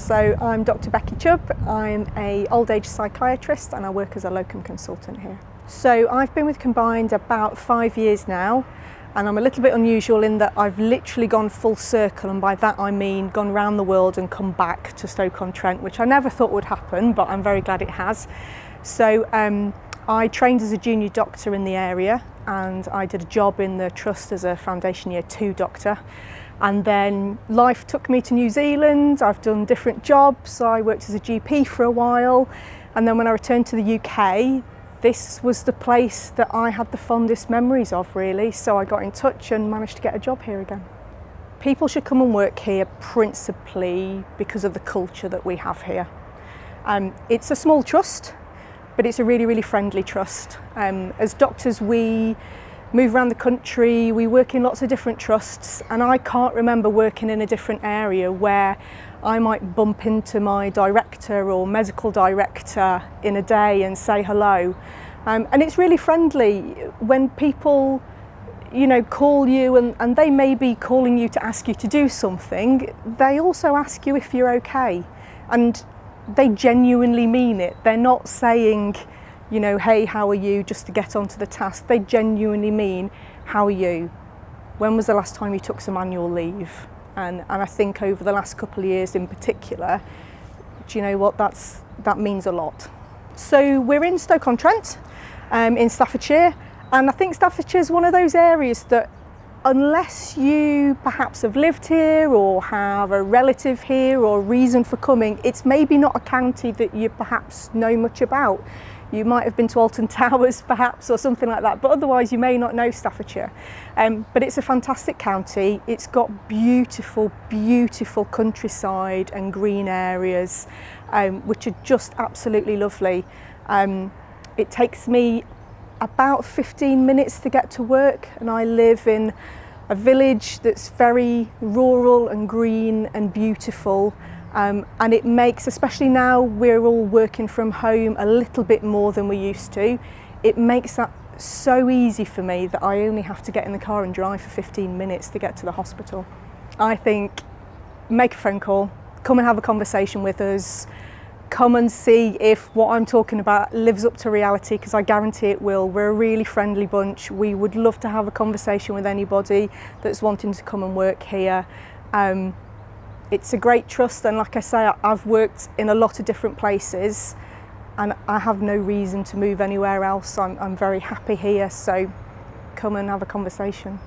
So I'm Dr. Becky Chubb. I'm an old age psychiatrist and I work as a locum consultant here. So I've been with Combined about 5 years now, and I'm a little bit unusual in that I've literally gone full circle, and by that I mean gone round the world and come back to Stoke-on-Trent, which I never thought would happen, but I'm very glad it has. So I trained as a junior doctor in the area, and I did a job in the trust as a foundation year 2 doctor. And then life took me to New Zealand. I've done different jobs. I worked as a GP for a while, and then when I returned to the UK, this was the place that I had the fondest memories of, really. So I got in touch and managed to get a job here again. People should come and work here principally because of the culture that we have here. It's a small trust, but it's a really, really friendly trust. As doctors, we move around the country, we work in lots of different trusts, and I can't remember working in a different area where I might bump into my director or medical director in a day and say hello. And it's really friendly when people, call you and they may be calling you to ask you to do something. They also ask you if you're okay, and they genuinely mean it. They're not saying, hey, how are you, just to get onto the task. They genuinely mean, how are you? When was the last time you took some annual leave? And I think over the last couple of years in particular, do you know what, that means a lot. So we're in Stoke-on-Trent, in Staffordshire, and I think Staffordshire is one of those areas that, unless you perhaps have lived here or have a relative here or reason for coming, it's maybe not a county that you perhaps know much about. You might have been to Alton Towers perhaps or something like that, but otherwise you may not know Staffordshire. But it's a fantastic county. It's got beautiful, beautiful countryside and green areas, which are just absolutely lovely. It takes me about 15 minutes to get to work, and I live in a village that's very rural and green and beautiful. And it makes, especially now we're all working from home a little bit more than we used to, it makes that so easy for me that I only have to get in the car and drive for 15 minutes to get to the hospital. I think, make a phone call, come and have a conversation with us, come and see if what I'm talking about lives up to reality, because I guarantee it will. We're a really friendly bunch. We would love to have a conversation with anybody that's wanting to come and work here. It's a great trust, and like I say, I've worked in a lot of different places and I have no reason to move anywhere else. I'm very happy here, so come and have a conversation.